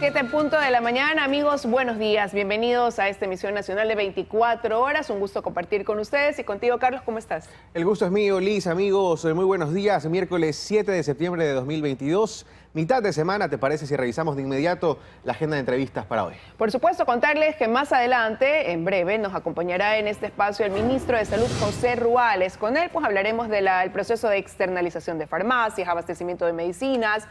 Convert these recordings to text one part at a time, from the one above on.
7 en punto de la mañana, amigos, buenos días. Bienvenidos a esta emisión nacional de 24 horas. Un gusto compartir con ustedes y contigo, Carlos, ¿cómo estás? El gusto es mío, Liz, amigos. Muy buenos días. Miércoles 7 de septiembre de 2022. Mitad de semana, ¿te parece si revisamos de inmediato la agenda de entrevistas para hoy? Por supuesto, contarles que más adelante, en breve, nos acompañará en este espacio el ministro de Salud, José Ruales. Con él, pues hablaremos del proceso de externalización de farmacias, abastecimiento de medicinas,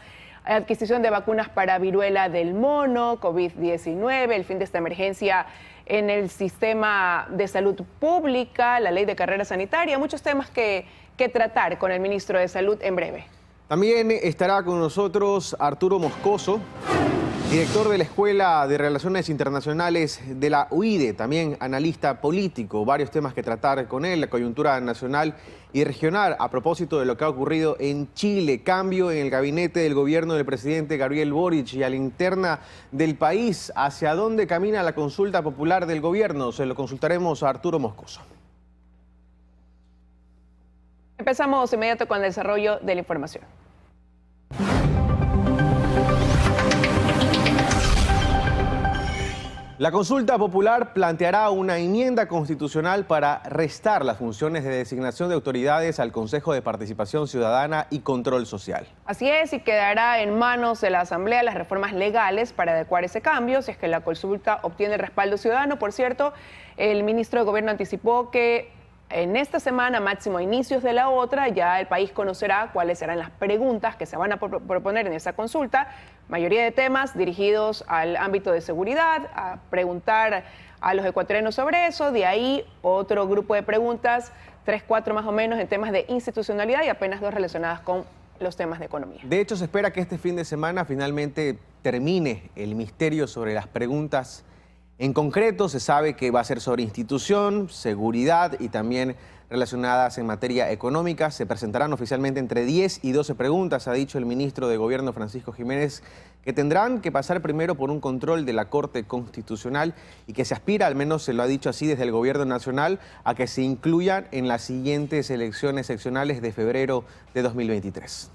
adquisición de vacunas para viruela del mono, COVID-19, el fin de esta emergencia en el sistema de salud pública, la ley de carrera sanitaria, muchos temas que tratar con el ministro de Salud en breve. También estará con nosotros Arturo Moscoso, director de la Escuela de Relaciones Internacionales de la UIDE, también analista político. Varios temas que tratar con él, la coyuntura nacional y regional a propósito de lo que ha ocurrido en Chile, cambio en el gabinete del gobierno del presidente Gabriel Boric y a la interna del país. ¿Hacia dónde camina la consulta popular del gobierno? Se lo consultaremos a Arturo Moscoso. Empezamos inmediato con el desarrollo de la información. La consulta popular planteará una enmienda constitucional para restar las funciones de designación de autoridades al Consejo de Participación Ciudadana y Control Social. Así es, y quedará en manos de la Asamblea las reformas legales para adecuar ese cambio, si es que la consulta obtiene el respaldo ciudadano. Por cierto, el ministro de Gobierno anticipó que en esta semana, máximo a inicios de la otra, ya el país conocerá cuáles serán las preguntas que se van a proponer en esa consulta. Mayoría de temas dirigidos al ámbito de seguridad, a preguntar a los ecuatorianos sobre eso. De ahí otro grupo de preguntas, 3, 4 más o menos, en temas de institucionalidad y apenas 2 relacionadas con los temas de economía. De hecho, se espera que este fin de semana finalmente termine el misterio sobre las preguntas. En concreto, se sabe que va a ser sobre institución, seguridad y también relacionadas en materia económica. Se presentarán oficialmente entre 10 y 12 preguntas, ha dicho el ministro de Gobierno Francisco Jiménez, que tendrán que pasar primero por un control de la Corte Constitucional y que se aspira, al menos se lo ha dicho así desde el Gobierno Nacional, a que se incluyan en las siguientes elecciones seccionales de febrero de 2023.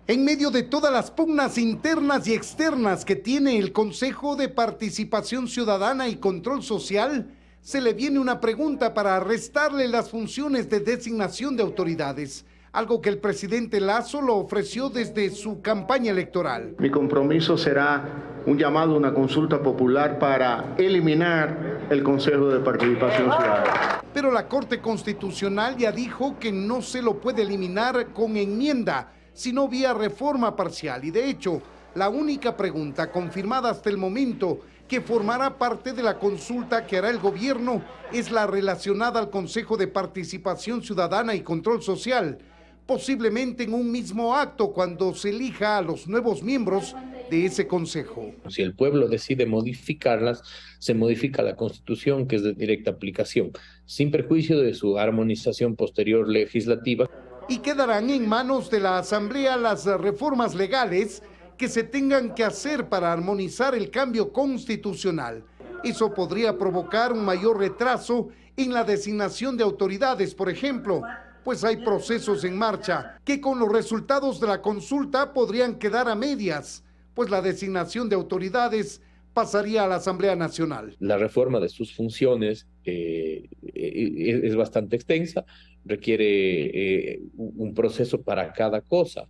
En medio de todas las pugnas internas y externas que tiene el Consejo de Participación Ciudadana y Control Social, se le viene una pregunta para restarle las funciones de designación de autoridades, algo que el presidente Lasso lo ofreció desde su campaña electoral. Mi compromiso será un llamado a una consulta popular para eliminar el Consejo de Participación Ciudadana. Pero la Corte Constitucional ya dijo que no se lo puede eliminar con enmienda, sino vía reforma parcial. Y de hecho, la única pregunta confirmada hasta el momento que formará parte de la consulta que hará el gobierno es la relacionada al Consejo de Participación Ciudadana y Control Social, posiblemente en un mismo acto cuando se elija a los nuevos miembros de ese consejo. Si el pueblo decide modificarlas, se modifica la Constitución, que es de directa aplicación, sin perjuicio de su armonización posterior legislativa. Y quedarán en manos de la Asamblea las reformas legales que se tengan que hacer para armonizar el cambio constitucional. Eso podría provocar un mayor retraso en la designación de autoridades, por ejemplo, pues hay procesos en marcha que con los resultados de la consulta podrían quedar a medias, pues la designación de autoridades pasaría a la Asamblea Nacional. La reforma de sus funciones es bastante extensa, requiere un proceso para cada cosa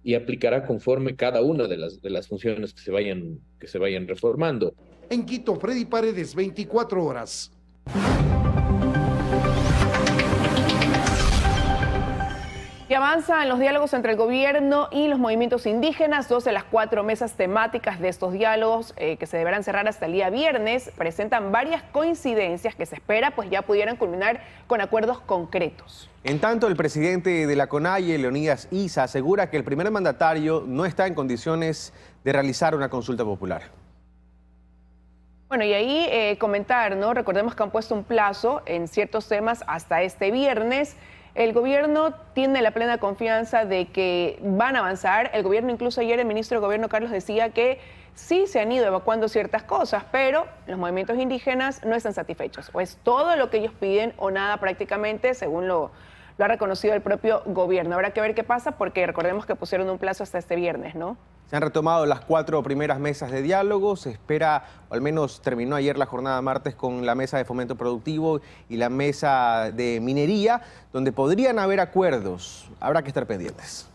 y aplicará conforme cada una de las funciones que se vayan reformando. En Quito, Freddy Paredes, 24 horas. Y avanza en los diálogos entre el gobierno y los movimientos indígenas. 2 de las 4 mesas temáticas de estos diálogos que se deberán cerrar hasta el día viernes presentan varias coincidencias que se espera pues ya pudieran culminar con acuerdos concretos. En tanto, el presidente de la CONAIE, Leonidas Issa, asegura que el primer mandatario no está en condiciones de realizar una consulta popular. Bueno, y ahí comentar, ¿no? Recordemos que han puesto un plazo en ciertos temas hasta este viernes. El gobierno tiene la plena confianza de que van a avanzar. El gobierno, incluso ayer el ministro de Gobierno, Carlos, decía que sí se han ido evacuando ciertas cosas, pero los movimientos indígenas no están satisfechos. O es todo lo que ellos piden o nada prácticamente, según lo ha reconocido el propio gobierno. Habrá que ver qué pasa porque recordemos que pusieron un plazo hasta este viernes, ¿no? Se han retomado las 4 primeras mesas de diálogo. Se espera, o al menos terminó ayer la jornada martes, con la mesa de fomento productivo y la mesa de minería, donde podrían haber acuerdos. Habrá que estar pendientes.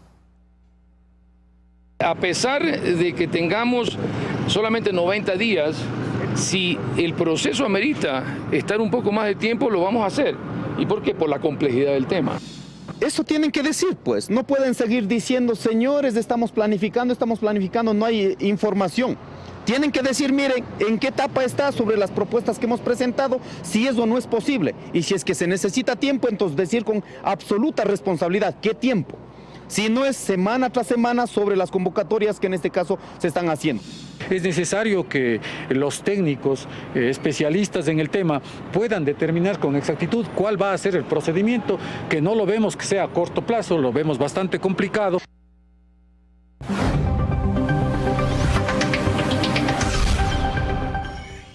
A pesar de que tengamos solamente 90 días, si el proceso amerita estar un poco más de tiempo, lo vamos a hacer. ¿Y por qué? Por la complejidad del tema. Eso tienen que decir, pues. No pueden seguir diciendo, señores, estamos planificando, no hay información. Tienen que decir, miren, en qué etapa está sobre las propuestas que hemos presentado, si eso no es posible. Y si es que se necesita tiempo, entonces decir con absoluta responsabilidad, ¿qué tiempo? Si no es semana tras semana sobre las convocatorias que en este caso se están haciendo. Es necesario que los técnicos, especialistas en el tema, puedan determinar con exactitud cuál va a ser el procedimiento, que no lo vemos que sea a corto plazo, lo vemos bastante complicado.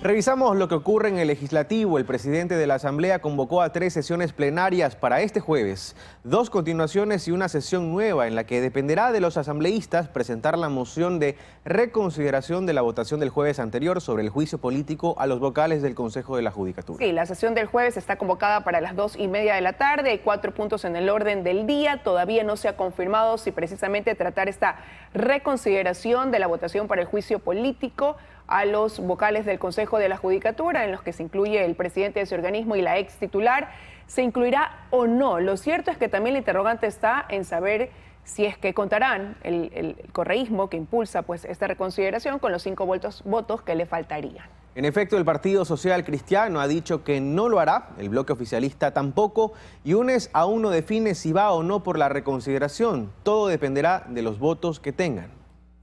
Revisamos lo que ocurre en el Legislativo. El presidente de la Asamblea convocó a 3 sesiones plenarias para este jueves, 2 continuaciones y una sesión nueva en la que dependerá de los asambleístas presentar la moción de reconsideración de la votación del jueves anterior sobre el juicio político a los vocales del Consejo de la Judicatura. Sí, la sesión del jueves está convocada para las 2:30 de la tarde. Hay 4 puntos en el orden del día. Todavía no se ha confirmado si precisamente tratar esta reconsideración de la votación para el juicio político a los vocales del Consejo de la Judicatura, en los que se incluye el presidente de ese organismo y la ex titular, ¿se incluirá o no? Lo cierto es que también la interrogante está en saber si es que contarán el correísmo que impulsa pues esta reconsideración con los 5 votos que le faltarían. En efecto, el Partido Social Cristiano ha dicho que no lo hará, el bloque oficialista tampoco, y UNES aún no define si va o no por la reconsideración. Todo dependerá de los votos que tengan.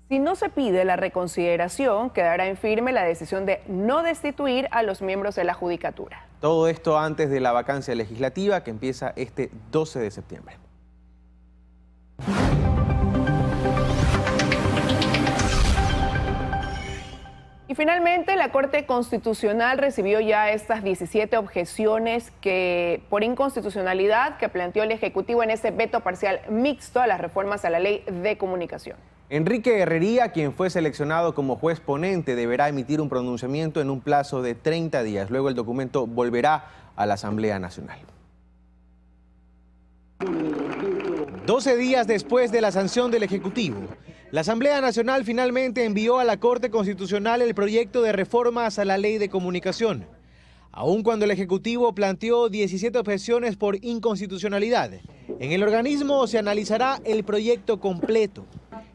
Si no se pide la reconsideración, quedará en firme la decisión de no destituir a los miembros de la Judicatura. Todo esto antes de la vacancia legislativa que empieza este 12 de septiembre. Y finalmente, la Corte Constitucional recibió ya estas 17 objeciones por inconstitucionalidad que planteó el Ejecutivo en ese veto parcial mixto a las reformas a la Ley de Comunicación. Enrique Herrería, quien fue seleccionado como juez ponente, deberá emitir un pronunciamiento en un plazo de 30 días. Luego el documento volverá a la Asamblea Nacional. 12 días después de la sanción del Ejecutivo, la Asamblea Nacional finalmente envió a la Corte Constitucional el proyecto de reformas a la Ley de Comunicación. Aun cuando el Ejecutivo planteó 17 objeciones por inconstitucionalidad, en el organismo se analizará el proyecto completo.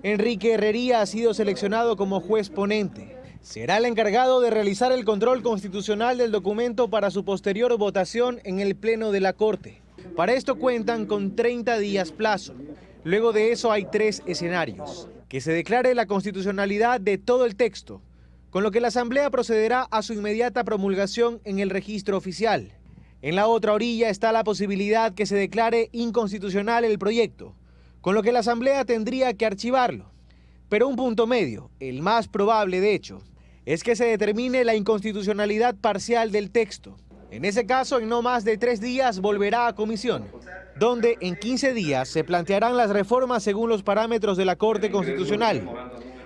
Enrique Herrería ha sido seleccionado como juez ponente. Será el encargado de realizar el control constitucional del documento para su posterior votación en el Pleno de la Corte. Para esto cuentan con 30 días plazo. Luego de eso hay 3 escenarios. Que se declare la constitucionalidad de todo el texto, con lo que la Asamblea procederá a su inmediata promulgación en el registro oficial. En la otra orilla está la posibilidad que se declare inconstitucional el proyecto, con lo que la Asamblea tendría que archivarlo. Pero un punto medio, el más probable de hecho, es que se determine la inconstitucionalidad parcial del texto. En ese caso, en no más de 3 días volverá a comisión, donde en 15 días se plantearán las reformas según los parámetros de la Corte Constitucional.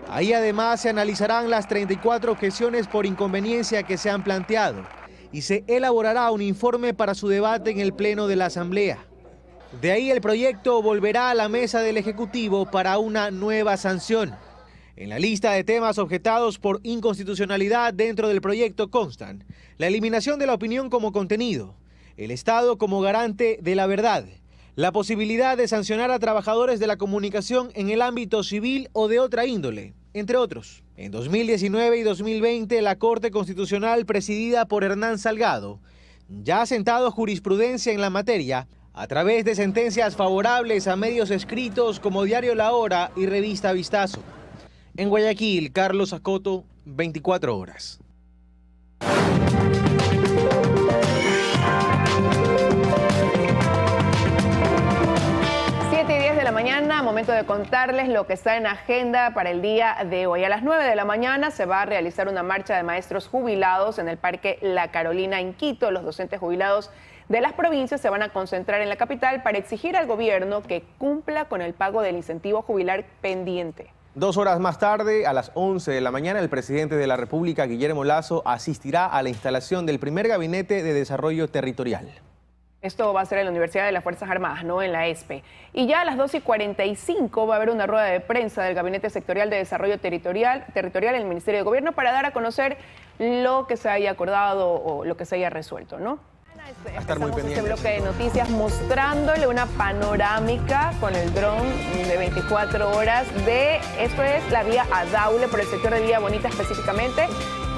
Ahí además se analizarán las 34 objeciones por inconveniencia que se han planteado y se elaborará un informe para su debate en el Pleno de la Asamblea. De ahí el proyecto volverá a la mesa del Ejecutivo para una nueva sanción. En la lista de temas objetados por inconstitucionalidad dentro del proyecto constan la eliminación de la opinión como contenido, el Estado como garante de la verdad, la posibilidad de sancionar a trabajadores de la comunicación en el ámbito civil o de otra índole, entre otros. En 2019 y 2020, la Corte Constitucional, presidida por Hernán Salgado, ya ha sentado jurisprudencia en la materia a través de sentencias favorables a medios escritos como Diario La Hora y Revista Vistazo. En Guayaquil, Carlos Acoto, 24 horas. 7:10 de la mañana, momento de contarles lo que está en agenda para el día de hoy. A las 9 de la mañana se va a realizar una marcha de maestros jubilados en el Parque La Carolina en Quito. Los docentes jubilados de las provincias se van a concentrar en la capital para exigir al gobierno que cumpla con el pago del incentivo jubilar pendiente. 2 horas más tarde, a las 11 de la mañana, el presidente de la República, Guillermo Lasso, asistirá a la instalación del primer Gabinete de Desarrollo Territorial. Esto va a ser en la Universidad de las Fuerzas Armadas, no en la ESPE. Y ya a las 2:45 va a haber una rueda de prensa del Gabinete Sectorial de Desarrollo Territorial en el Ministerio de Gobierno para dar a conocer lo que se haya acordado o lo que se haya resuelto, ¿no? A estar muy pendiente. Este bloque de noticias mostrándole una panorámica con el dron de 24 horas de, esto es la vía Adaule, por el sector de Vía Bonita específicamente,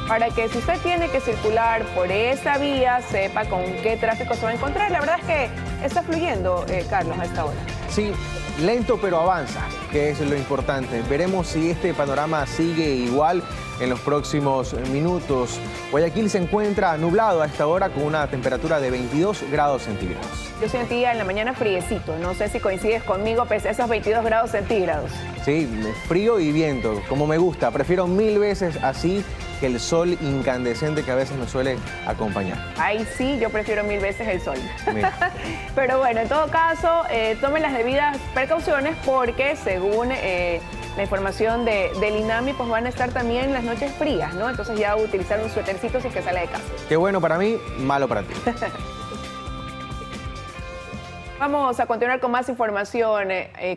para que si usted tiene que circular por esa vía, sepa con qué tráfico se va a encontrar. La verdad es que está fluyendo, Carlos, a esta hora. Sí, lento pero avanza, que es lo importante. Veremos si este panorama sigue igual en los próximos minutos. Guayaquil se encuentra nublado a esta hora con una temperatura de 22 grados centígrados. Yo sentía en la mañana friecito, no sé si coincides conmigo, pese a esos 22 grados centígrados. Sí, frío y viento, como me gusta. Prefiero 1000 veces así que el sol incandescente que a veces me suele acompañar. Ahí sí, yo prefiero 1000 veces el sol. Mira. Pero bueno, en todo caso, tomen las debidas precauciones porque según la información del INAMI, pues van a estar también las noches frías, ¿no? Entonces ya utilizar un suétercito si es que sale de casa. Qué bueno para mí, malo para ti. Vamos a continuar con más información,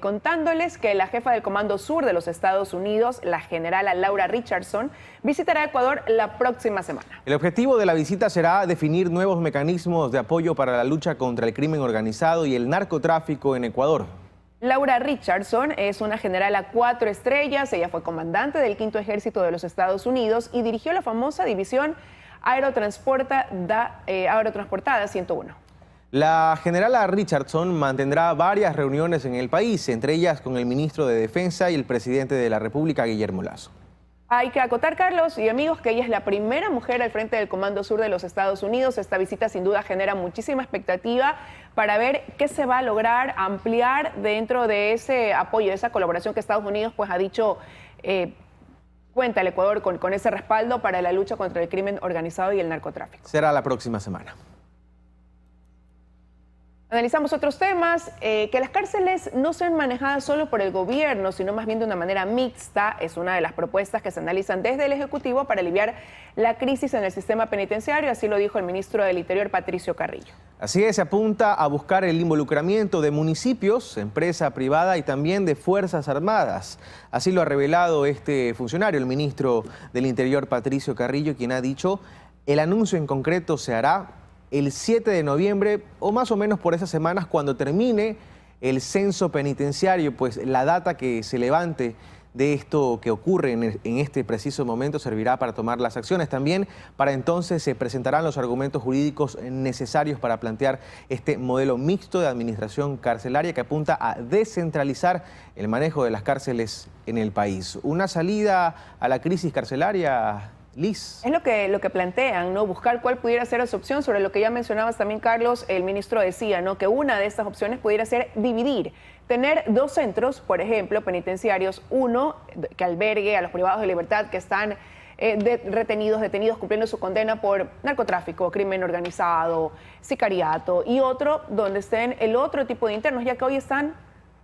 contándoles que la jefa del Comando Sur de los Estados Unidos, la generala Laura Richardson, visitará Ecuador la próxima semana. El objetivo de la visita será definir nuevos mecanismos de apoyo para la lucha contra el crimen organizado y el narcotráfico en Ecuador. Laura Richardson es una general a 4 estrellas, ella fue comandante del 5º Ejército de los Estados Unidos y dirigió la famosa división aerotransportada 101. La generala Richardson mantendrá varias reuniones en el país, entre ellas con el ministro de Defensa y el presidente de la República, Guillermo Lasso. Hay que acotar, Carlos y amigos, que ella es la primera mujer al frente del Comando Sur de los Estados Unidos. Esta visita sin duda genera muchísima expectativa para ver qué se va a lograr ampliar dentro de ese apoyo, de esa colaboración que Estados Unidos pues ha dicho cuenta el Ecuador con ese respaldo para la lucha contra el crimen organizado y el narcotráfico. Será la próxima semana. Analizamos otros temas, que las cárceles no sean manejadas solo por el gobierno, sino más bien de una manera mixta, es una de las propuestas que se analizan desde el Ejecutivo para aliviar la crisis en el sistema penitenciario, así lo dijo el ministro del Interior, Patricio Carrillo. Así es, se apunta a buscar el involucramiento de municipios, empresa privada y también de Fuerzas Armadas. Así lo ha revelado este funcionario, el ministro del Interior, Patricio Carrillo, quien ha dicho, el anuncio en concreto se hará el 7 de noviembre o más o menos por esas semanas cuando termine el censo penitenciario, pues la data que se levante de esto que ocurre en este preciso momento servirá para tomar las acciones. También para entonces se presentarán los argumentos jurídicos necesarios para plantear este modelo mixto de administración carcelaria que apunta a descentralizar el manejo de las cárceles en el país. Una salida a la crisis carcelaria, Liz. Es lo que plantean, ¿no? Buscar cuál pudiera ser esa opción. Sobre lo que ya mencionabas también, Carlos, el ministro decía, ¿no?, que una de estas opciones pudiera ser dividir, tener 2 centros, por ejemplo, penitenciarios, uno que albergue a los privados de libertad que están detenidos cumpliendo su condena por narcotráfico, crimen organizado, sicariato, y otro donde estén el otro tipo de internos, ya que hoy están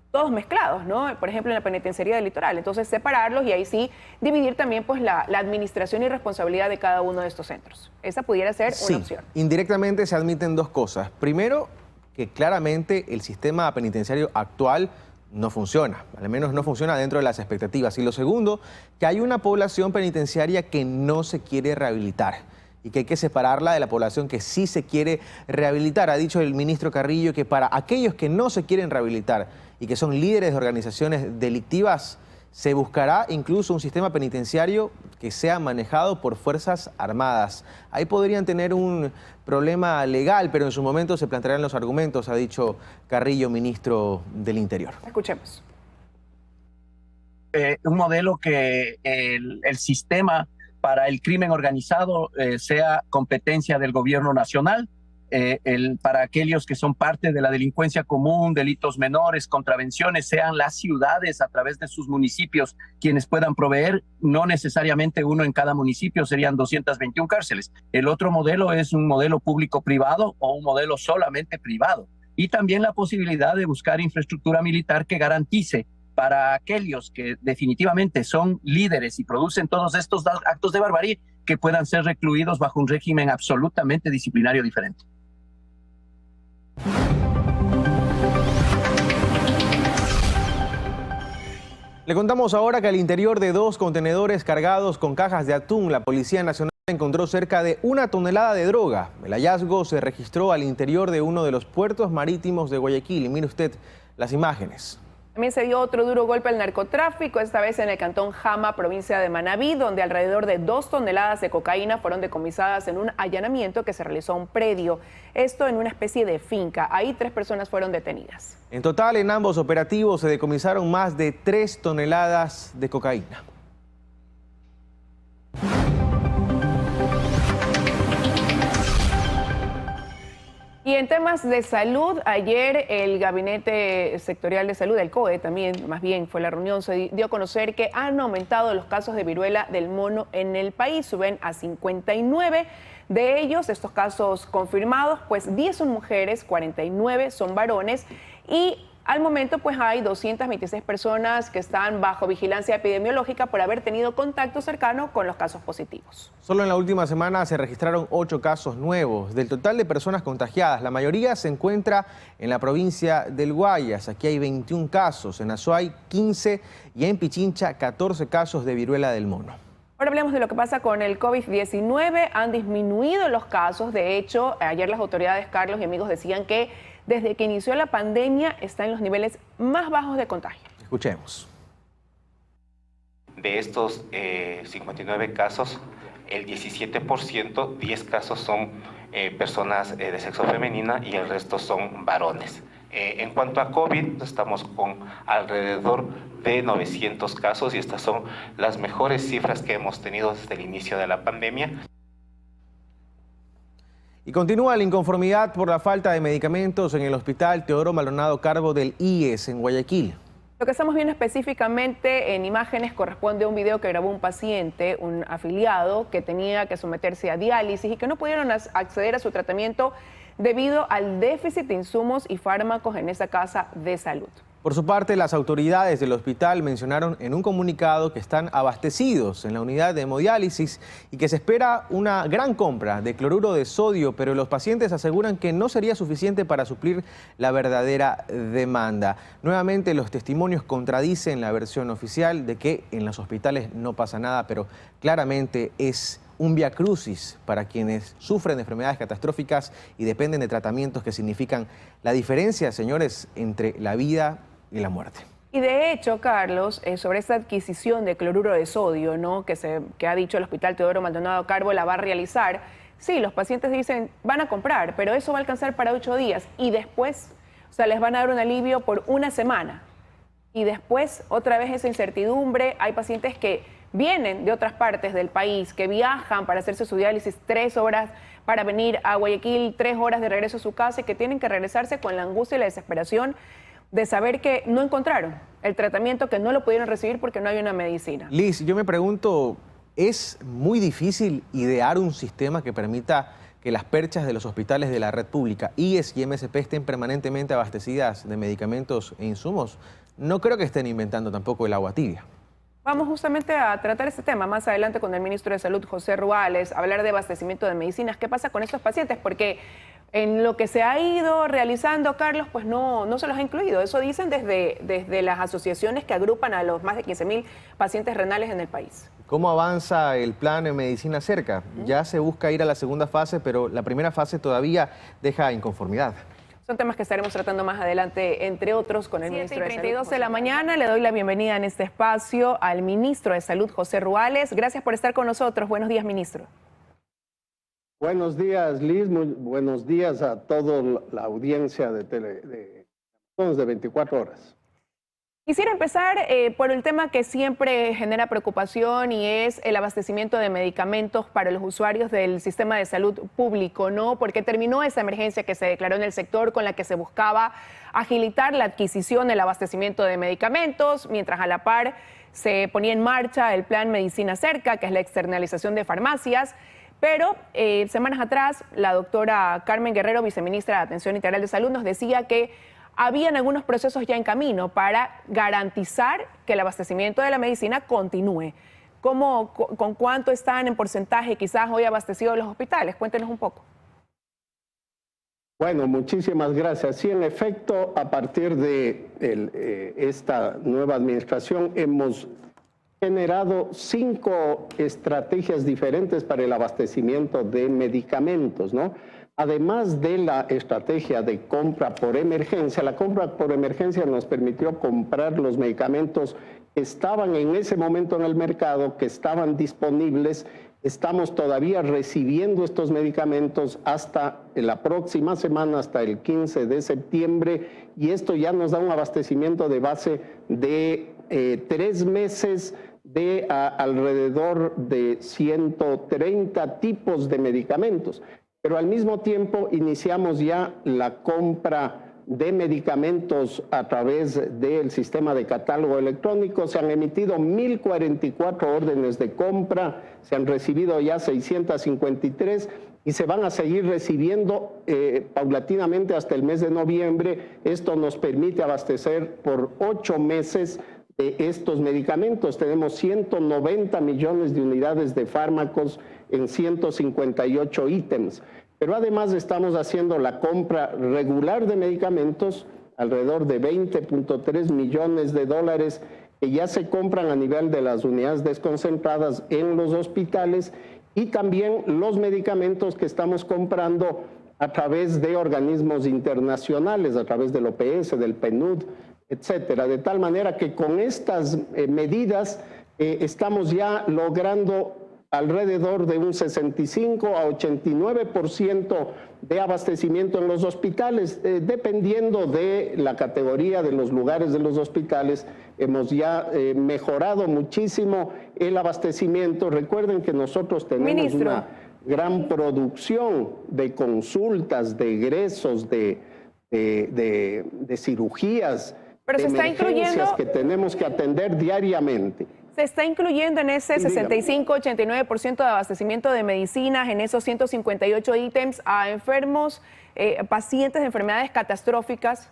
todos mezclados, ¿no? Por ejemplo, en la penitenciaría del Litoral. Entonces, separarlos y ahí sí dividir también pues la administración y responsabilidad de cada uno de estos centros. Esa pudiera ser una opción. Indirectamente se admiten 2 cosas. Primero, que claramente el sistema penitenciario actual no funciona, al menos no funciona dentro de las expectativas. Y lo segundo, que hay una población penitenciaria que no se quiere rehabilitar y que hay que separarla de la población que sí se quiere rehabilitar. Ha dicho el ministro Carrillo que para aquellos que no se quieren rehabilitar y que son líderes de organizaciones delictivas, se buscará incluso un sistema penitenciario que sea manejado por Fuerzas Armadas. Ahí podrían tener un problema legal, pero en su momento se plantearán los argumentos, ha dicho Carrillo, ministro del Interior. Escuchemos. Un modelo que el sistema para el crimen organizado sea competencia del gobierno nacional, para aquellos que son parte de la delincuencia común, delitos menores, contravenciones, sean las ciudades a través de sus municipios quienes puedan proveer, no necesariamente uno en cada municipio, serían 221 cárceles. El otro modelo es un modelo público-privado o un modelo solamente privado. Y también la posibilidad de buscar infraestructura militar que garantice para aquellos que definitivamente son líderes y producen todos estos actos de barbarie, que puedan ser recluidos bajo un régimen absolutamente disciplinario diferente. Le contamos ahora que al interior de 2 contenedores cargados con cajas de atún, la Policía Nacional encontró cerca de 1 tonelada de droga. El hallazgo se registró al interior de uno de los puertos marítimos de Guayaquil. Y mire usted las imágenes. También se dio otro duro golpe al narcotráfico, esta vez en el cantón Jama, provincia de Manabí, donde alrededor de 2 toneladas de cocaína fueron decomisadas en un allanamiento que se realizó a un predio. Esto en una especie de finca. Ahí 3 personas fueron detenidas. En total, en ambos operativos se decomisaron más de 3 toneladas de cocaína. Y en temas de salud, ayer el Gabinete Sectorial de Salud, el COE también, más bien fue la reunión, se dio a conocer que han aumentado los casos de viruela del mono en el país, suben a 59 de ellos, estos casos confirmados, pues 10 son mujeres, 49 son varones y al momento pues hay 226 personas que están bajo vigilancia epidemiológica por haber tenido contacto cercano con los casos positivos. Solo en la última semana se registraron 8 casos nuevos. Del total de personas contagiadas, la mayoría se encuentra en la provincia del Guayas. Aquí hay 21 casos, en Azuay 15 y en Pichincha 14 casos de viruela del mono. Ahora hablemos de lo que pasa con el COVID-19. Han disminuido los casos. De hecho, ayer las autoridades, Carlos y amigos, decían que desde que inició la pandemia está en los niveles más bajos de contagio. Escuchemos. De estos 59 casos, el 17%, 10 casos son personas de sexo femenina y el resto son varones. En cuanto a COVID, estamos con alrededor de 900 casos y estas son las mejores cifras que hemos tenido desde el inicio de la pandemia. Y continúa la inconformidad por la falta de medicamentos en el Hospital Teodoro Maldonado Carbo del IES en Guayaquil. Lo que estamos viendo específicamente en imágenes corresponde a un video que grabó un paciente, un afiliado, que tenía que someterse a diálisis y que no pudieron acceder a su tratamiento debido al déficit de insumos y fármacos en esa casa de salud. Por su parte, las autoridades del hospital mencionaron en un comunicado que están abastecidos en la unidad de hemodiálisis y que se espera una gran compra de cloruro de sodio, pero los pacientes aseguran que no sería suficiente para suplir la verdadera demanda. Nuevamente, los testimonios contradicen la versión oficial de que en los hospitales no pasa nada, pero claramente es un viacrucis para quienes sufren de enfermedades catastróficas y dependen de tratamientos que significan la diferencia, señores, entre la vida y la muerte. Y de hecho, Carlos, sobre esta adquisición de cloruro de sodio, ¿no?, que ha dicho el Hospital Teodoro Maldonado Carbo la va a realizar, sí, los pacientes dicen, van a comprar, pero eso va a alcanzar para 8 días y después, o sea, les van a dar un alivio por 1 semana. Y después, otra vez esa incertidumbre, hay pacientes que vienen de otras partes del país, que viajan para hacerse su diálisis 3 horas para venir a Guayaquil, 3 horas de regreso a su casa y que tienen que regresarse con la angustia y la desesperación de saber que no encontraron el tratamiento, que no lo pudieron recibir porque no hay una medicina. Liz, yo me pregunto, ¿es muy difícil idear un sistema que permita que las perchas de los hospitales de la red pública, IES y MSP, estén permanentemente abastecidas de medicamentos e insumos? No creo que estén inventando tampoco el agua tibia. Vamos justamente a tratar este tema más adelante con el ministro de Salud, José Ruales, hablar de abastecimiento de medicinas. ¿Qué pasa con estos pacientes? Porque en lo que se ha ido realizando, Carlos, pues no se los ha incluido. Eso dicen desde las asociaciones que agrupan a los más de 15.000 pacientes renales en el país. ¿Cómo avanza el plan en Medicina Cerca? Ya se busca ir a la segunda fase, pero la primera fase todavía deja inconformidad. Son temas que estaremos tratando más adelante, entre otros, con el ministro de Salud. 7:32 de la mañana, le doy la bienvenida en este espacio al ministro de Salud, José Ruales. Gracias por estar con nosotros. Buenos días, ministro. Buenos días, Liz. Muy buenos días a toda la audiencia de 24 horas. Quisiera empezar por el tema que siempre genera preocupación y es el abastecimiento de medicamentos para los usuarios del sistema de salud público, ¿no? Porque terminó esa emergencia que se declaró en el sector con la que se buscaba agilitar la adquisición, el abastecimiento de medicamentos, mientras a la par se ponía en marcha el plan Medicina Cerca, que es la externalización de farmacias. Pero semanas atrás, la doctora Carmen Guerrero, viceministra de Atención Integral de Salud, nos decía que habían algunos procesos ya en camino para garantizar que el abastecimiento de la medicina continúe. ¿Con cuánto están en porcentaje quizás hoy abastecidos los hospitales? Cuéntenos un poco. Bueno, muchísimas gracias. Sí, en efecto, a partir de esta nueva administración hemos generado 5 estrategias diferentes para el abastecimiento de medicamentos, ¿no? Además de la estrategia de compra por emergencia, la compra por emergencia nos permitió comprar los medicamentos que estaban en ese momento en el mercado, que estaban disponibles. Estamos todavía recibiendo estos medicamentos hasta la próxima semana, hasta el 15 de septiembre, y esto ya nos da un abastecimiento de base de 3 meses de alrededor de 130 tipos de medicamentos. Pero al mismo tiempo iniciamos ya la compra de medicamentos a través del sistema de catálogo electrónico. Se han emitido 1.044 órdenes de compra, se han recibido ya 653 y se van a seguir recibiendo paulatinamente hasta el mes de noviembre. Esto nos permite abastecer por 8 meses de estos medicamentos. Tenemos 190 millones de unidades de fármacos en 158 ítems. Pero además estamos haciendo la compra regular de medicamentos, alrededor de 20.3 millones de dólares que ya se compran a nivel de las unidades desconcentradas en los hospitales, y también los medicamentos que estamos comprando a través de organismos internacionales, a través del OPS, del PNUD, etcétera. De tal manera que con estas medidas estamos ya logrando alrededor de un 65 a 89% de abastecimiento en los hospitales, dependiendo de la categoría de los lugares de los hospitales. Hemos ya mejorado muchísimo el abastecimiento. Recuerden que nosotros tenemos una gran producción de consultas, de egresos, de cirugías, pero de emergencias que tenemos que atender diariamente. ¿Se está incluyendo en ese 65-89% de abastecimiento de medicinas, en esos 158 ítems, a enfermos, pacientes de enfermedades catastróficas?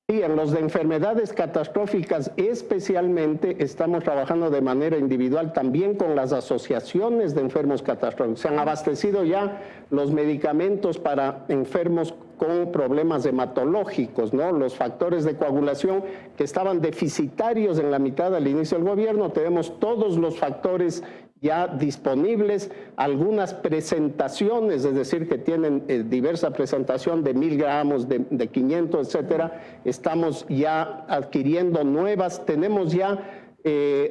Sí, en los de enfermedades catastróficas especialmente estamos trabajando de manera individual también con las asociaciones de enfermos catastróficos. Se han abastecido ya los medicamentos para enfermos con problemas hematológicos, ¿no? Los factores de coagulación que estaban deficitarios en la mitad al inicio del gobierno. Tenemos todos los factores ya disponibles, algunas presentaciones, es decir, que tienen diversa presentación de 1000 gramos, de 500, etcétera. Estamos ya adquiriendo nuevas, tenemos ya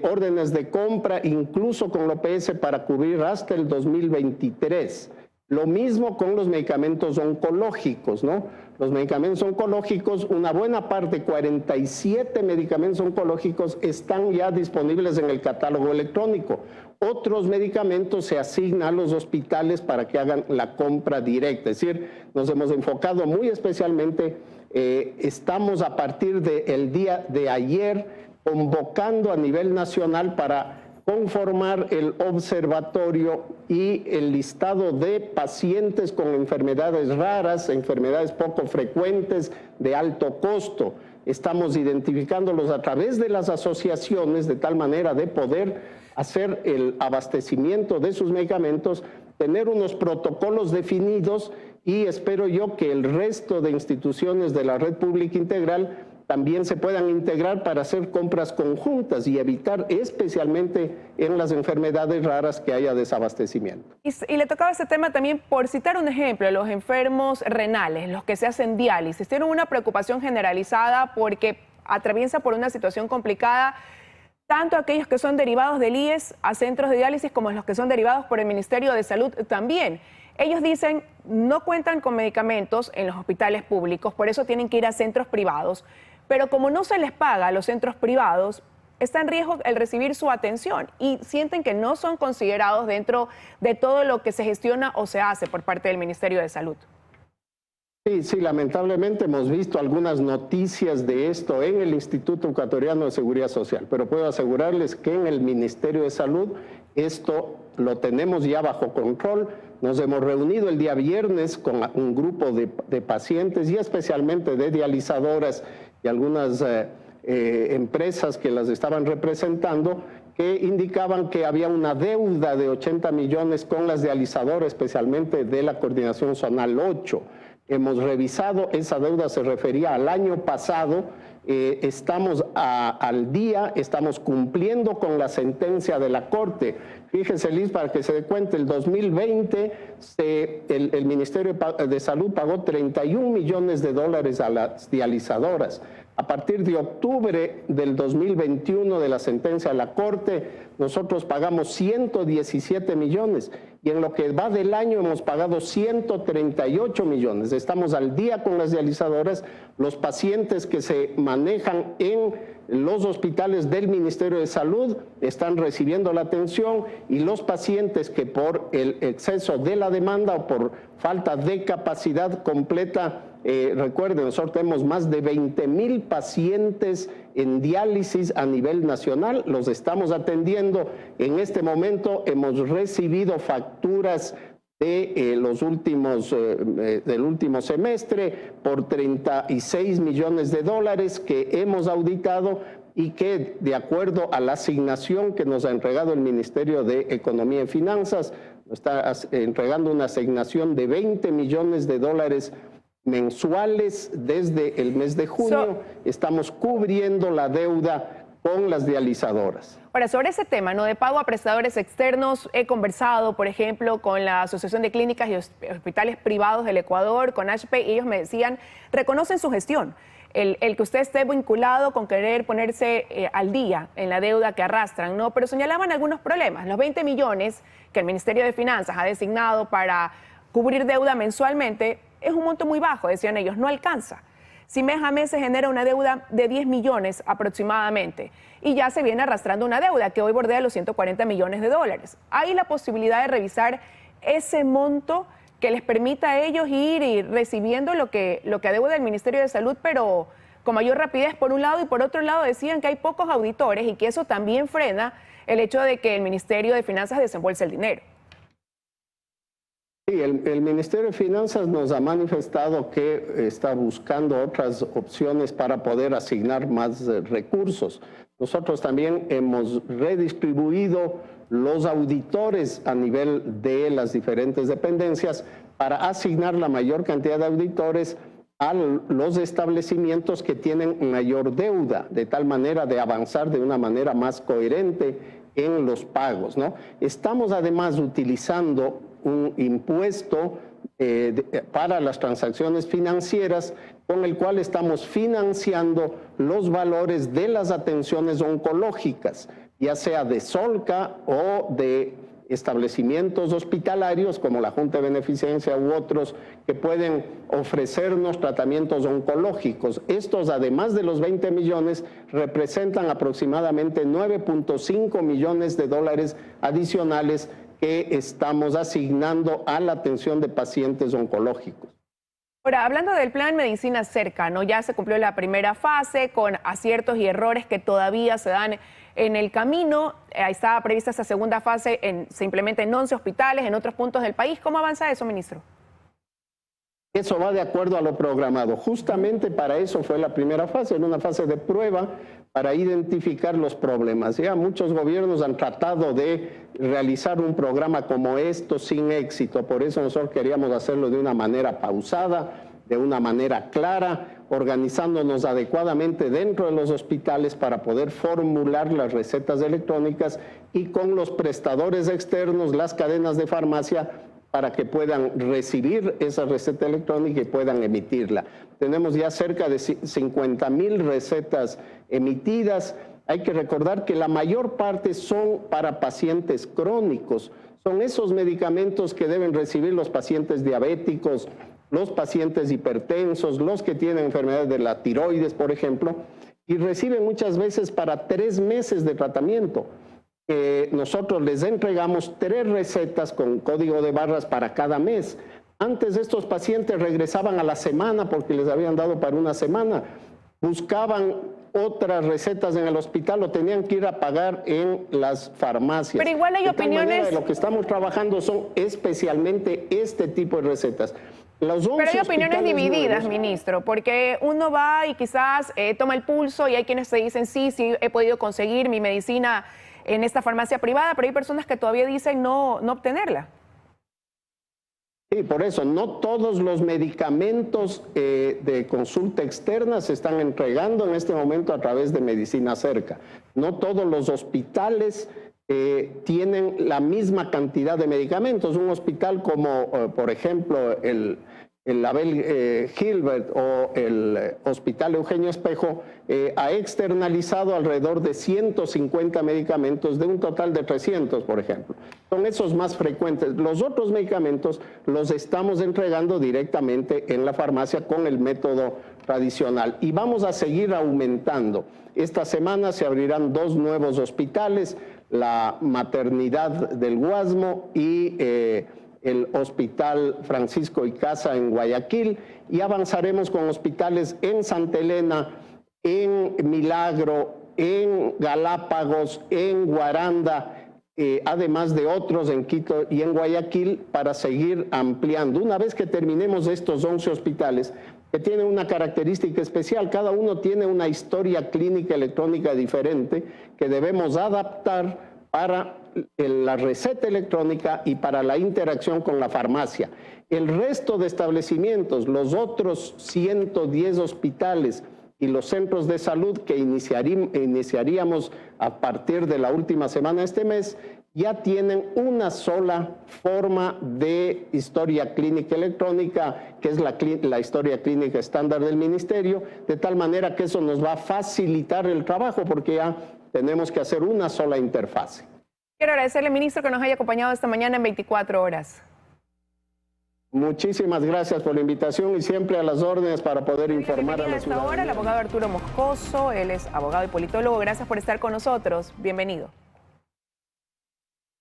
órdenes de compra, incluso con la OPS, para cubrir hasta el 2023. Lo mismo con los medicamentos oncológicos, ¿no? Los medicamentos oncológicos, una buena parte, 47 medicamentos oncológicos están ya disponibles en el catálogo electrónico. Otros medicamentos se asignan a los hospitales para que hagan la compra directa. Es decir, nos hemos enfocado muy especialmente, estamos a partir del día de ayer convocando a nivel nacional para conformar el observatorio y el listado de pacientes con enfermedades raras, enfermedades poco frecuentes, de alto costo. Estamos identificándolos a través de las asociaciones de tal manera de poder hacer el abastecimiento de sus medicamentos, tener unos protocolos definidos, y espero yo que el resto de instituciones de la red pública integral también se puedan integrar para hacer compras conjuntas y evitar especialmente en las enfermedades raras que haya desabastecimiento. Y le tocaba este tema también, por citar un ejemplo, los enfermos renales, los que se hacen diálisis, tienen una preocupación generalizada porque atraviesa por una situación complicada tanto aquellos que son derivados del IES a centros de diálisis como los que son derivados por el Ministerio de Salud también. Ellos dicen no cuentan con medicamentos en los hospitales públicos, por eso tienen que ir a centros privados. Pero como no se les paga a los centros privados, está en riesgo el recibir su atención y sienten que no son considerados dentro de todo lo que se gestiona o se hace por parte del Ministerio de Salud. Sí, lamentablemente hemos visto algunas noticias de esto en el Instituto Ecuatoriano de Seguridad Social, pero puedo asegurarles que en el Ministerio de Salud esto lo tenemos ya bajo control. Nos hemos reunido el día viernes con un grupo de pacientes y especialmente de dializadoras y algunas empresas que las estaban representando, que indicaban que había una deuda de 80 millones con las dializadoras, especialmente de la Coordinación Zonal 8. Hemos revisado, esa deuda se refería al año pasado, estamos al día, estamos cumpliendo con la sentencia de la Corte. Fíjese, Liz, para que se dé cuenta, el 2020 el Ministerio de Salud pagó 31 millones de dólares a las dializadoras. A partir de octubre del 2021 de la sentencia de la Corte, nosotros pagamos 117 millones y en lo que va del año hemos pagado 138 millones. Estamos al día con las dializadoras. Los pacientes que se manejan en los hospitales del Ministerio de Salud están recibiendo la atención y los pacientes que por el exceso de la demanda o por falta de capacidad completa, recuerden, nosotros tenemos más de 20,000 pacientes en diálisis a nivel nacional, los estamos atendiendo. En este momento hemos recibido facturas de del último semestre por 36 millones de dólares que hemos auditado y que, de acuerdo a la asignación que nos ha entregado el Ministerio de Economía y Finanzas, nos está entregando una asignación de 20 millones de dólares mensuales desde el mes de junio. Estamos cubriendo la deuda con las dializadoras. Ahora, sobre ese tema, ¿no?, de pago a prestadores externos, he conversado, por ejemplo, con la Asociación de Clínicas y Hospitales Privados del Ecuador, con HP, y ellos me decían, reconocen su gestión, el que usted esté vinculado con querer ponerse al día en la deuda que arrastran, ¿no? Pero señalaban algunos problemas. Los 20 millones que el Ministerio de Finanzas ha designado para cubrir deuda mensualmente es un monto muy bajo, decían ellos, no alcanza. Si mes a mes se genera una deuda de 10 millones aproximadamente y ya se viene arrastrando una deuda que hoy bordea los 140 millones de dólares. ¿Hay la posibilidad de revisar ese monto que les permita a ellos ir recibiendo lo que adeuda el Ministerio de Salud, pero con mayor rapidez por un lado, y por otro lado decían que hay pocos auditores y que eso también frena el hecho de que el Ministerio de Finanzas desembolse el dinero? Sí, el Ministerio de Finanzas nos ha manifestado que está buscando otras opciones para poder asignar más recursos. Nosotros también hemos redistribuido los auditores a nivel de las diferentes dependencias para asignar la mayor cantidad de auditores a los establecimientos que tienen mayor deuda, de tal manera de avanzar de una manera más coherente en los pagos, ¿no? Estamos además utilizando un impuesto para las transacciones financieras con el cual estamos financiando los valores de las atenciones oncológicas, ya sea de Solca o de establecimientos hospitalarios como la Junta de Beneficencia u otros que pueden ofrecernos tratamientos oncológicos. Estos, además de los 20 millones, representan aproximadamente 9.5 millones de dólares adicionales que estamos asignando a la atención de pacientes oncológicos. Ahora, hablando del plan Medicina Cerca, ¿no?, ya se cumplió la primera fase con aciertos y errores que todavía se dan en el camino. Estaba prevista esta segunda fase, se implementa en 11 hospitales en otros puntos del país. ¿Cómo avanza eso, ministro? Eso va de acuerdo a lo programado. Justamente para eso fue la primera fase, en una fase de prueba para identificar los problemas. Ya muchos gobiernos han tratado de realizar un programa como esto sin éxito. Por eso nosotros queríamos hacerlo de una manera pausada, de una manera clara, organizándonos adecuadamente dentro de los hospitales para poder formular las recetas electrónicas y con los prestadores externos, las cadenas de farmacia, para que puedan recibir esa receta electrónica y puedan emitirla. Tenemos ya cerca de 50,000 recetas emitidas. Hay que recordar que la mayor parte son para pacientes crónicos. Son esos medicamentos que deben recibir los pacientes diabéticos, los pacientes hipertensos, los que tienen enfermedades de la tiroides, por ejemplo, y reciben muchas veces para 3 meses de tratamiento. Nosotros les entregamos 3 recetas con código de barras para cada mes. Antes estos pacientes regresaban a la semana porque les habían dado para una semana. Buscaban otras recetas en el hospital o tenían que ir a pagar en las farmacias. Pero igual hay de tal opiniones... manera, lo que estamos trabajando son especialmente este tipo de recetas. Pero hay opiniones divididas, ministro, porque uno va y quizás toma el pulso y hay quienes te dicen sí, he podido conseguir mi medicina en esta farmacia privada, pero hay personas que todavía dicen no obtenerla. Sí, por eso, no todos los medicamentos de consulta externa se están entregando en este momento a través de Medicina Cerca. No todos los hospitales tienen la misma cantidad de medicamentos. Un hospital como, por ejemplo, el Abel Gilbert o el Hospital Eugenio Espejo ha externalizado alrededor de 150 medicamentos de un total de 300, por ejemplo. Son esos más frecuentes. Los otros medicamentos los estamos entregando directamente en la farmacia con el método tradicional y vamos a seguir aumentando. Esta semana se abrirán 2 nuevos hospitales, la maternidad del Guasmo y el Hospital Francisco Icaza en Guayaquil, y avanzaremos con hospitales en Santa Elena, en Milagro, en Galápagos, en Guaranda, además de otros en Quito y en Guayaquil, para seguir ampliando. Una vez que terminemos estos 11 hospitales, que tienen una característica especial, cada uno tiene una historia clínica electrónica diferente que debemos adaptar para la receta electrónica y para la interacción con la farmacia. El resto de establecimientos, los otros 110 hospitales y los centros de salud que iniciaríamos a partir de la última semana de este mes, ya tienen una sola forma de historia clínica electrónica, que es la historia clínica estándar del ministerio, de tal manera que eso nos va a facilitar el trabajo porque ya tenemos que hacer una sola interfase. Quiero agradecerle, ministro, que nos haya acompañado esta mañana en 24 horas. Muchísimas gracias por la invitación y siempre a las órdenes para poder informar a la ciudadanía. Ahora el abogado Arturo Moscoso, él es abogado y politólogo. Gracias por estar con nosotros. Bienvenido.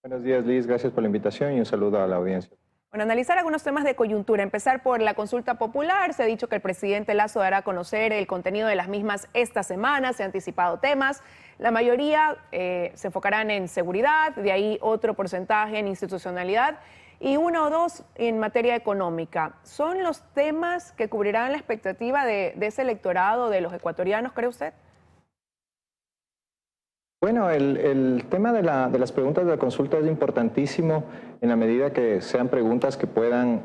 Buenos días, Liz. Gracias por la invitación y un saludo a la audiencia. Bueno, analizar algunos temas de coyuntura. Empezar por la consulta popular. Se ha dicho que el presidente Lasso dará a conocer el contenido de las mismas esta semana. Se han anticipado temas. La mayoría se enfocarán en seguridad, de ahí otro porcentaje en institucionalidad y 1 o 2 en materia económica. ¿Son los temas que cubrirán la expectativa de ese electorado de los ecuatorianos, cree usted? Bueno, el tema de las preguntas de la consulta es importantísimo en la medida que sean preguntas que puedan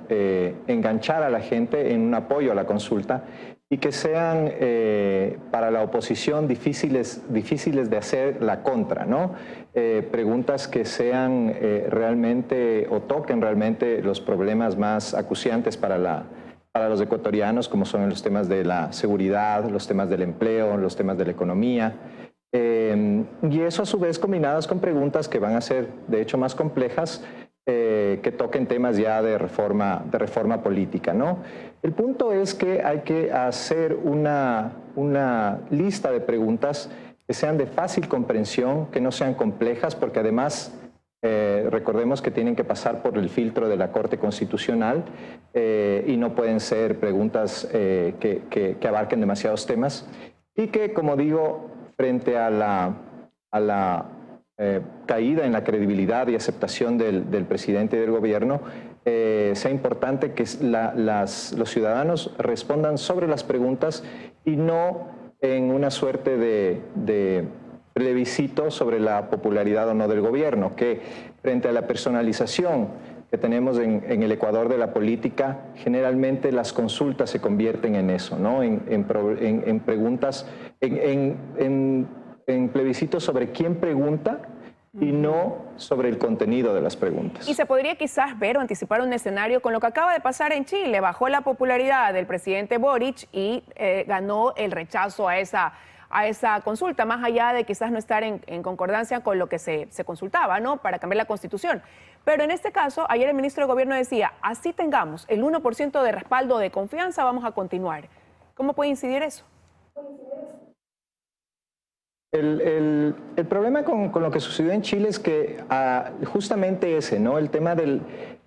enganchar a la gente en un apoyo a la consulta y que sean para la oposición difíciles de hacer la contra, ¿no? Preguntas que sean realmente o toquen realmente los problemas más acuciantes para los ecuatorianos, como son los temas de la seguridad, los temas del empleo, los temas de la economía. Y eso a su vez combinadas con preguntas que van a ser de hecho más complejas, que toquen temas ya de reforma política, ¿no? El punto es que hay que hacer una lista de preguntas que sean de fácil comprensión, que no sean complejas, porque además recordemos que tienen que pasar por el filtro de la Corte Constitucional y no pueden ser preguntas que abarquen demasiados temas y que, como digo, frente a la caída en la credibilidad y aceptación del presidente y del gobierno, sea importante que los ciudadanos respondan sobre las preguntas y no en una suerte de plebiscito sobre la popularidad o no del gobierno, que frente a la personalización que tenemos en el Ecuador de la política, generalmente las consultas se convierten en eso, ¿no? En preguntas, en plebiscitos sobre quién pregunta y no sobre el contenido de las preguntas. Y se podría quizás ver o anticipar un escenario con lo que acaba de pasar en Chile. Bajó la popularidad del presidente Boric y ganó el rechazo a esa consulta, más allá de quizás no estar en concordancia con lo que se consultaba, ¿no? Para cambiar la Constitución. Pero en este caso, ayer el ministro de Gobierno decía, así tengamos el 1% de respaldo de confianza, vamos a continuar. ¿Cómo puede incidir eso? El problema con lo que sucedió en Chile es que justamente ese, ¿no? El tema del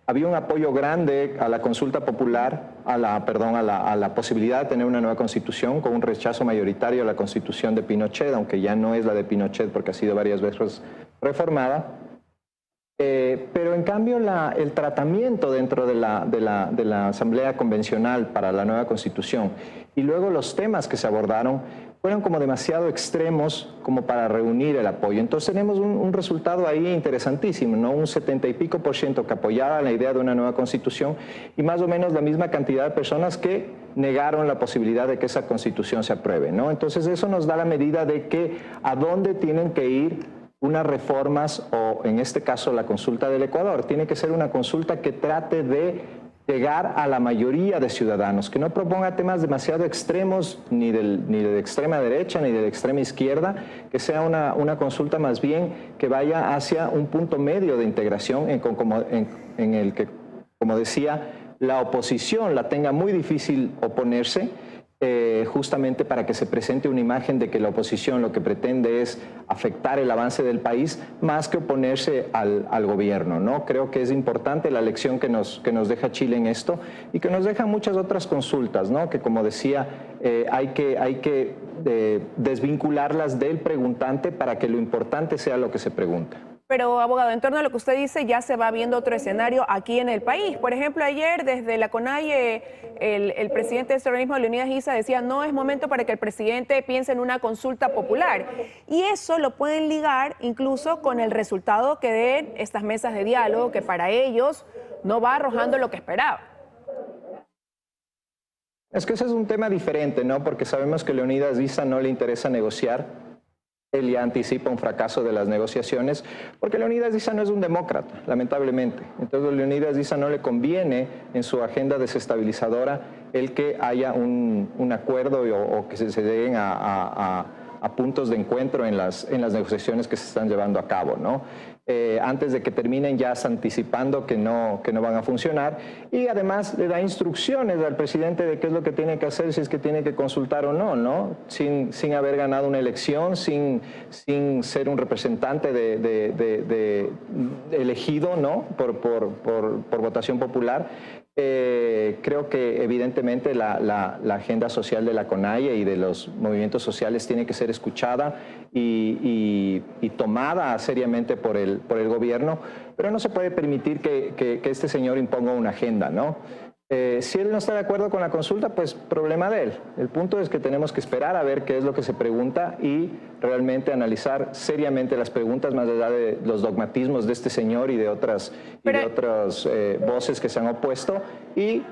había un apoyo grande a la consulta popular, a la posibilidad de tener una nueva constitución, con un rechazo mayoritario a la constitución de Pinochet, aunque ya no es la de Pinochet porque ha sido varias veces reformada. Pero en cambio el tratamiento dentro de la Asamblea Convencional para la nueva Constitución y luego los temas que se abordaron fueron como demasiado extremos como para reunir el apoyo. Entonces tenemos un resultado ahí interesantísimo, ¿no? Un 70 y pico % que apoyaba la idea de una nueva Constitución y más o menos la misma cantidad de personas que negaron la posibilidad de que esa Constitución se apruebe, ¿no? Entonces eso nos da la medida de que a dónde tienen que ir unas reformas, o en este caso la consulta del Ecuador. Tiene que ser una consulta que trate de llegar a la mayoría de ciudadanos, que no proponga temas demasiado extremos, ni de extrema derecha ni de la extrema izquierda, que sea una consulta más bien que vaya hacia un punto medio de integración en el que, como decía, la oposición la tenga muy difícil oponerse, justamente para que se presente una imagen de que la oposición lo que pretende es afectar el avance del país más que oponerse al gobierno, ¿no? Creo que es importante la lección que nos deja Chile en esto y que nos dejan muchas otras consultas, ¿no? Que, como decía, hay que desvincularlas del preguntante para que lo importante sea lo que se pregunta. Pero, abogado, en torno a lo que usted dice, ya se va viendo otro escenario aquí en el país. Por ejemplo, ayer desde la CONAIE, el presidente de este organismo, Leonidas Issa, decía: no es momento para que el presidente piense en una consulta popular. Y eso lo pueden ligar incluso con el resultado que den estas mesas de diálogo, que para ellos no va arrojando lo que esperaba. Es que ese es un tema diferente, ¿no? Porque sabemos que a Leonidas Issa no le interesa negociar. Él ya anticipa un fracaso de las negociaciones, porque Leonidas Issa no es un demócrata, lamentablemente. Entonces a Leonidas Issa no le conviene en su agenda desestabilizadora el que haya un acuerdo o que se lleguen a puntos de encuentro en las negociaciones que se están llevando a cabo, ¿no? Antes de que terminen, ya anticipando que no van a funcionar, y además le da instrucciones al presidente de qué es lo que tiene que hacer, si es que tiene que consultar o no, ¿no? Sin haber ganado una elección, sin ser un representante elegido, ¿no? por votación popular. Creo que evidentemente la agenda social de la CONAIE y de los movimientos sociales tiene que ser escuchada y tomada seriamente por el gobierno, pero no se puede permitir que este señor imponga una agenda, ¿no? Si él no está de acuerdo con la consulta, pues problema de él. El punto es que tenemos que esperar a ver qué es lo que se pregunta y realmente analizar seriamente las preguntas, más allá de los dogmatismos de este señor y de otras voces que se han opuesto, y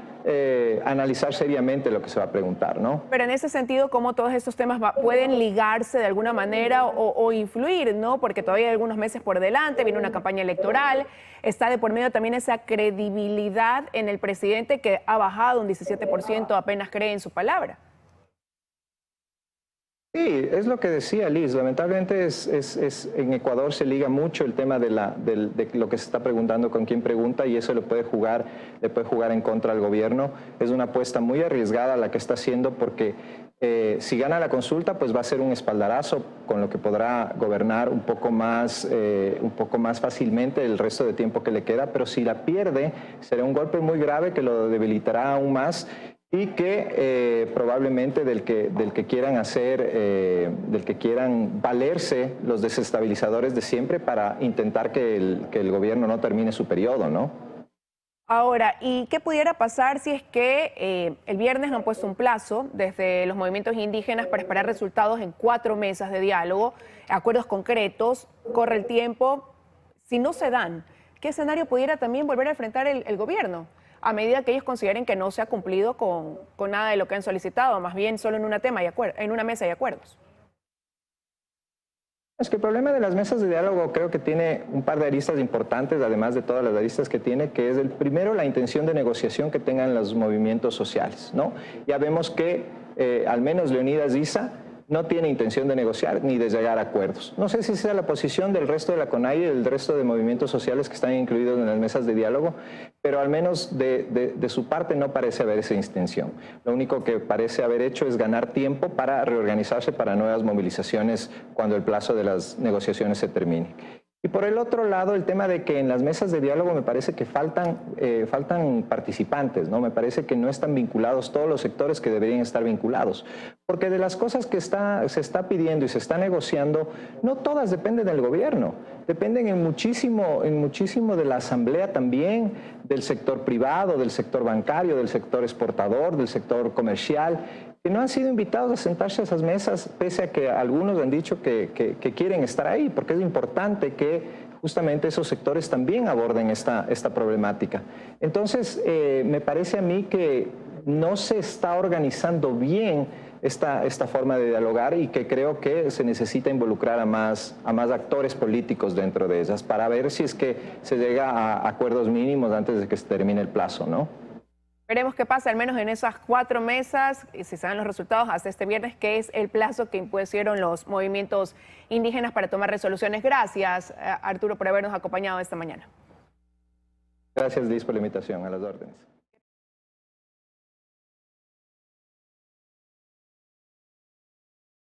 analizar seriamente lo que se va a preguntar, ¿no? Pero en ese sentido, ¿cómo todos estos temas pueden ligarse de alguna manera o influir, ¿no? Porque todavía hay algunos meses por delante, viene una campaña electoral, está de por medio también esa credibilidad en el presidente, que ha bajado un 17%, apenas cree en su palabra. Sí, es lo que decía Liz. Lamentablemente en Ecuador se liga mucho el tema de lo que se está preguntando con quién pregunta, y eso le puede jugar en contra al gobierno. Es una apuesta muy arriesgada la que está haciendo, porque si gana la consulta, pues va a ser un espaldarazo con lo que podrá gobernar un poco más fácilmente el resto de tiempo que le queda, pero si la pierde será un golpe muy grave que lo debilitará aún más, y que probablemente del que quieran valerse los desestabilizadores de siempre para intentar que el gobierno no termine su periodo, ¿no? Ahora, ¿y qué pudiera pasar si es que el viernes no han puesto un plazo desde los movimientos indígenas para esperar resultados en 4 mesas de diálogo, acuerdos concretos, corre el tiempo? Si no se dan, ¿qué escenario pudiera también volver a enfrentar el gobierno, a medida que ellos consideren que no se ha cumplido con nada de lo que han solicitado, más bien solo en una mesa de acuerdos? Es que el problema de las mesas de diálogo creo que tiene un par de aristas importantes, además de todas las aristas que tiene, que es primero la intención de negociación que tengan los movimientos sociales, ¿no? Ya vemos que al menos Leonidas Issa no tiene intención de negociar ni de llegar a acuerdos. No sé si sea la posición del resto de la CONAIE y del resto de movimientos sociales que están incluidos en las mesas de diálogo, pero al menos de su parte no parece haber esa intención. Lo único que parece haber hecho es ganar tiempo para reorganizarse para nuevas movilizaciones cuando el plazo de las negociaciones se termine. Y por el otro lado, el tema de que en las mesas de diálogo me parece que faltan participantes, ¿no? Me parece que no están vinculados todos los sectores que deberían estar vinculados. Porque de las cosas que se está pidiendo y se está negociando, no todas dependen del gobierno. Dependen en muchísimo de la asamblea también, del sector privado, del sector bancario, del sector exportador, del sector comercial, que no han sido invitados a sentarse a esas mesas, pese a que algunos han dicho que quieren estar ahí, porque es importante que justamente esos sectores también aborden esta problemática. Entonces, me parece a mí que no se está organizando bien esta forma de dialogar y que creo que se necesita involucrar a más actores políticos dentro de ellas para ver si es que se llega a acuerdos mínimos antes de que se termine el plazo, ¿no? Veremos qué pasa, al menos en esas 4 mesas, y si se dan los resultados hasta este viernes, que es el plazo que impusieron los movimientos indígenas para tomar resoluciones. Gracias, Arturo, por habernos acompañado esta mañana. Gracias, Liz, por la invitación. A las órdenes.